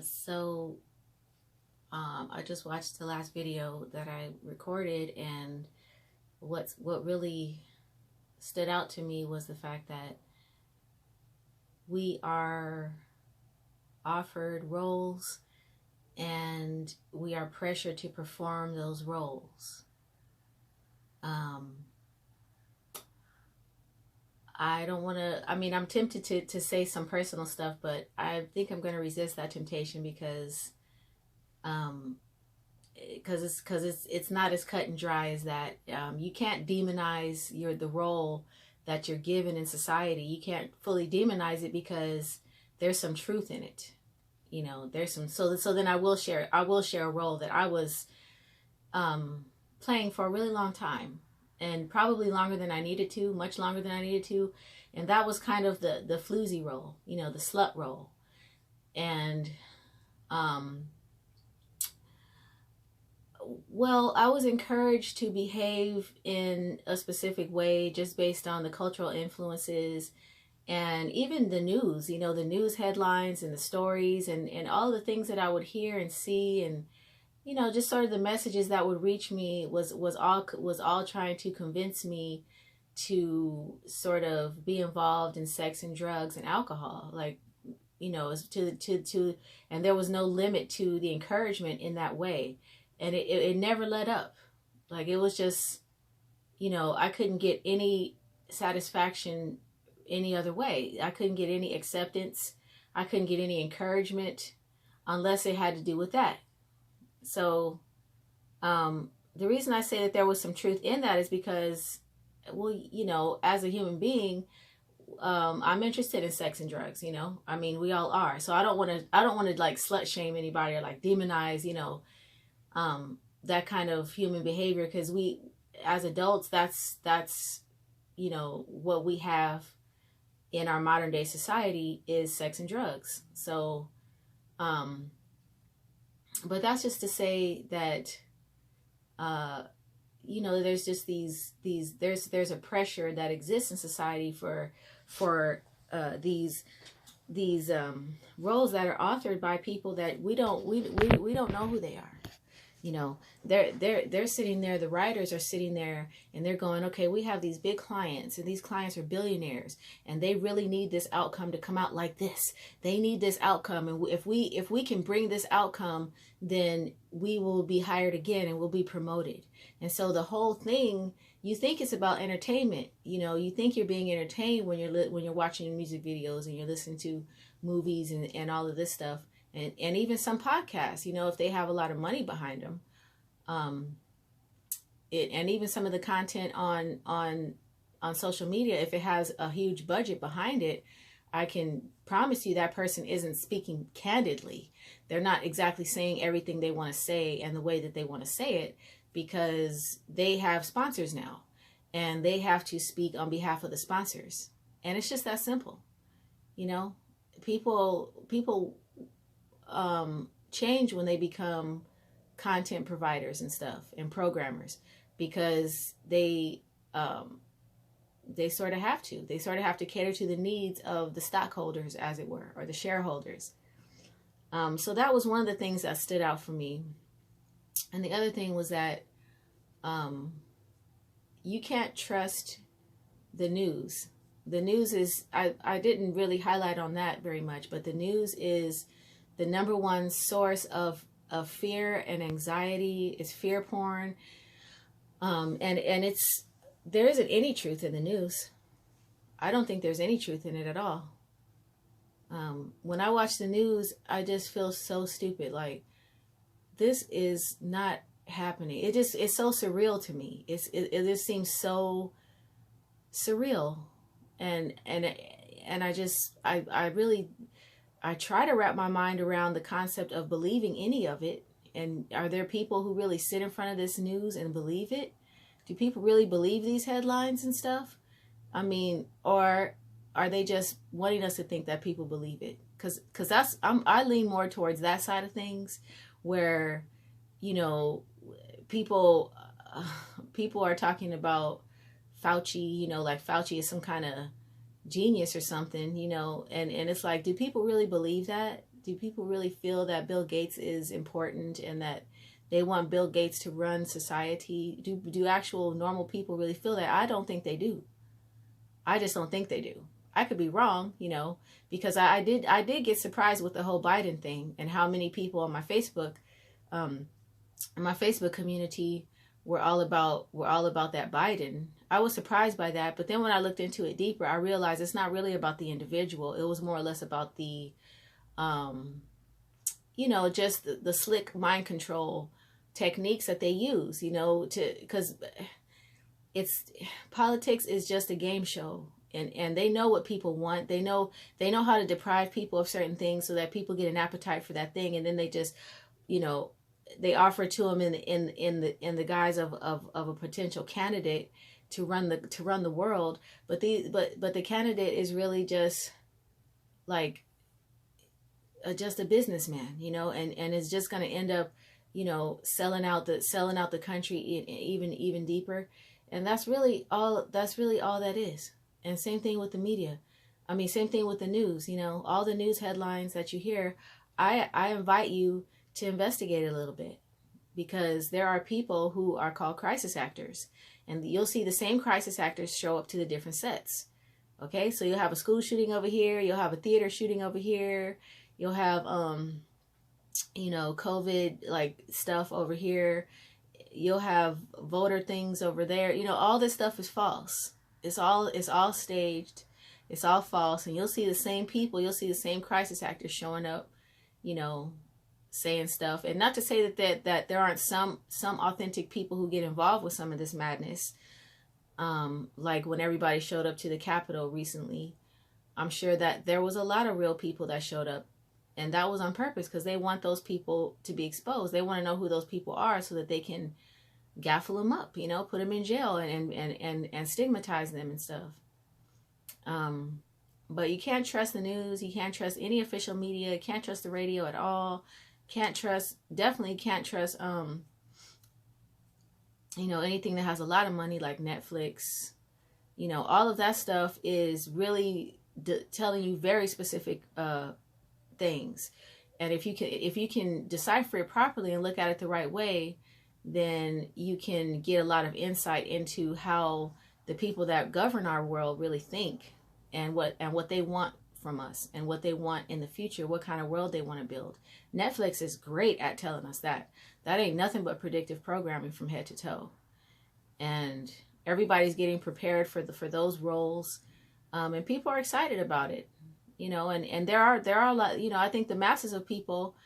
So I just watched the last video that I recorded, and what really stood out to me was the fact that we are offered roles and we are pressured to perform those roles. Um, I don't want to, I mean, I'm tempted to say some personal stuff, but I think I'm going to resist that temptation um, it's not as cut and dry as that. You can't demonize the role that you're given in society. You can't fully demonize it because there's some truth in it. There's some so then I will share a role that I was um, playing for a really long time, and probably longer than I needed to, much longer than I needed to, and that was kind of the floozy role, the slut role, and um, well, I was encouraged to behave in a specific way just based on the cultural influences and even the news, the news headlines and the stories and all the things that I would hear and see, and just sort of the messages that would reach me was all trying to convince me to sort of be involved in sex and drugs and alcohol, like, as to and there was no limit to the encouragement in that way, and it never let up. Like, it was just, I couldn't get any satisfaction any other way. I couldn't get any acceptance. I couldn't get any encouragement unless it had to do with that. So the reason I say that there was some truth in that is because, well, as a human being, I'm interested in sex and drugs. I mean, we all are. So I don't want to like slut shame anybody or like demonize, that kind of human behavior, because we, as adults, that's what we have in our modern day society is sex and drugs. So, but that's just to say that, uh, there's just there's a pressure that exists in society for these roles that are authored by people that we don't know who they are. They're sitting there, the writers are sitting there, and they're going, okay, we have these big clients, and these clients are billionaires, and they really need this outcome to come out like this. They need this outcome, and if we can bring this outcome, then we will be hired again and we'll be promoted. And so the whole thing, you think it's about entertainment. You think you're being entertained when you're watching music videos and you're listening to movies and all of this stuff, and even some podcasts, if they have a lot of money behind them, and even some of the content on social media, if it has a huge budget behind it, I can promise you that person isn't speaking candidly. They're not exactly saying everything they want to say and the way that they want to say it, because they have sponsors now and they have to speak on behalf of the sponsors. And it's just that simple. People change when they become content providers and stuff and programmers, because they sort of have to. They sort of have to cater to the needs of the stockholders, as it were, or the shareholders. So that was one of the things that stood out for me. And the other thing was that you can't trust the news. The news is, I didn't really highlight on that very much, but the news is the number one source of fear and anxiety. It's fear porn. And there isn't any truth in the news. I don't think there's any truth in it at all. When I watch the news, I just feel so stupid. Like, this is not happening. It's so surreal to me. It just seems so surreal. And I really try to wrap my mind around the concept of believing any of it. And are there people who really sit in front of this news and believe it? Do people really believe these headlines and stuff? I mean, or are they just wanting us to think that people believe it? Because I lean more towards that side of things, where people are talking about Fauci, like Fauci is some kind of genius or something, and it's like, do people really believe that? Do people really feel that Bill Gates is important and that they want Bill Gates to run society? Do actual normal people really feel that? I don't think they do. I just don't think they do. I could be wrong, you know, because I did get surprised with the whole Biden thing and how many people on um, my Facebook community were all about that Biden. I was surprised by that, but then when I looked into it deeper, I realized it's not really about the individual. It was more or less about the um, you know, just the slick mind control techniques that they use, you know, to, because it's, politics is just a game show, and they know what people want. They know how to deprive people of certain things so that people get an appetite for that thing, and then they just, you know, they offer to them in the guise of a potential candidate to run the world, but the candidate is really just like just a businessman, you know, and is just going to end up, you know, selling out the country even deeper. And that's really all that is. And same thing with the media. I mean, same thing with the news, you know, all the news headlines that you hear. I invite you to investigate a little bit, because there are people who are called crisis actors, and you'll see the same crisis actors show up to the different sets. Okay, so you'll have a school shooting over here, you'll have a theater shooting over here, you'll have you know, COVID like stuff over here, you'll have voter things over there. You know, all this stuff is false. It's all staged. It's all false. And you'll see the same people, you'll see the same crisis actors showing up, you know, saying stuff. And not to say that there aren't some authentic people who get involved with some of this madness. Like when everybody showed up to the Capitol recently, I'm sure that there was a lot of real people that showed up, and that was on purpose, because they want those people to be exposed. They want to know who those people are so that they can gaffle them up, you know, put them in jail and stigmatize them and stuff. But you can't trust the news. You can't trust any official media. You can't trust the radio at all. Definitely can't trust, you know, anything that has a lot of money like Netflix. You know, all of that stuff is really telling you very specific things. And if you can decipher it properly and look at it the right way, then you can get a lot of insight into how the people that govern our world really think, and what they want from us, and what they want in the future, what kind of world they want to build. Netflix is great at telling us that. That ain't nothing but predictive programming from head to toe. And everybody's getting prepared for those roles. And people are excited about it, you know, and there are a lot, you know, I think the masses of people,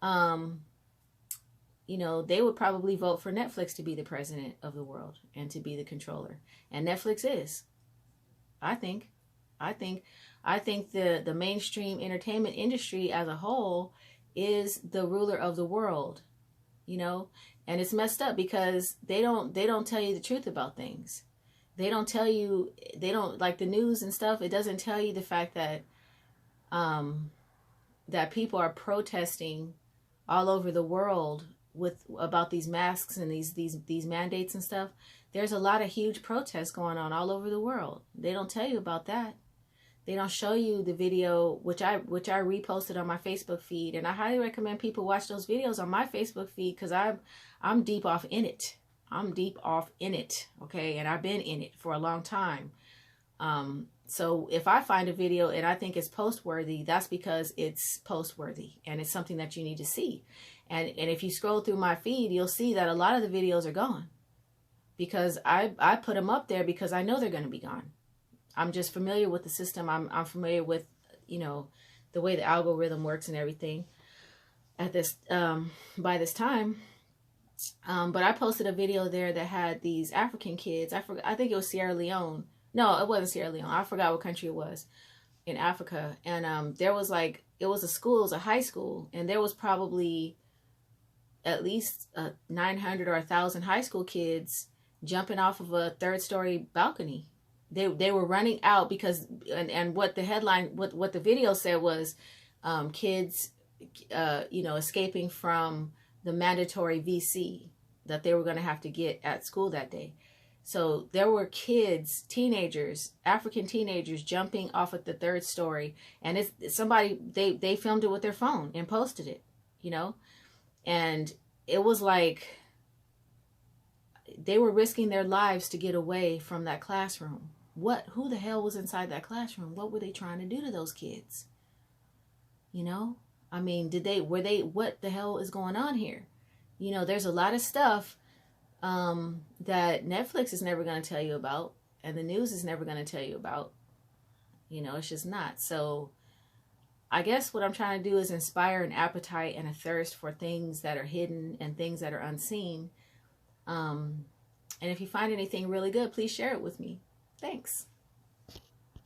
you know, they would probably vote for Netflix to be the president of the world and to be the controller. And Netflix is, I think the mainstream entertainment industry as a whole is the ruler of the world, you know. And it's messed up because they don't tell you the truth about things. They don't like the news and stuff. It doesn't tell you the fact that that people are protesting all over the world about these masks and these mandates and stuff. There's a lot of huge protests going on all over the world. They don't tell you about that. They don't show you the video, which I reposted on my Facebook feed, and I highly recommend people watch those videos on my Facebook feed, because I'm deep off in it. I'm deep off in it, okay? And I've been in it for a long time. So if I find a video and I think it's post-worthy, that's because it's post-worthy and it's something that you need to see. And if you scroll through my feed, you'll see that a lot of the videos are gone, because I put them up there because I know they're going to be gone. I'm just familiar with the system. I'm familiar with, you know, the way the algorithm works and everything at this by this time. But I posted a video there that had these African kids. I think it was Sierra Leone. No, it wasn't Sierra Leone. I forgot what country it was in Africa. And there was like, it was a high school, and there was probably at least 900 or 1,000 high school kids jumping off of a third-story balcony. They were running out because, and what the headline, what the video said was, kids, you know, escaping from the mandatory VC that they were going to have to get at school that day. So there were kids, teenagers, African teenagers jumping off at the third story, and it's somebody, they filmed it with their phone and posted it, you know, and it was like they were risking their lives to get away from that classroom. Who the hell was inside that classroom? What were they trying to do to those kids? You know, I mean, what the hell is going on here? You know, there's a lot of stuff that Netflix is never going to tell you about, and the news is never going to tell you about. You know, it's just not. So I guess what I'm trying to do is inspire an appetite and a thirst for things that are hidden and things that are unseen. And if you find anything really good, please share it with me. Thanks.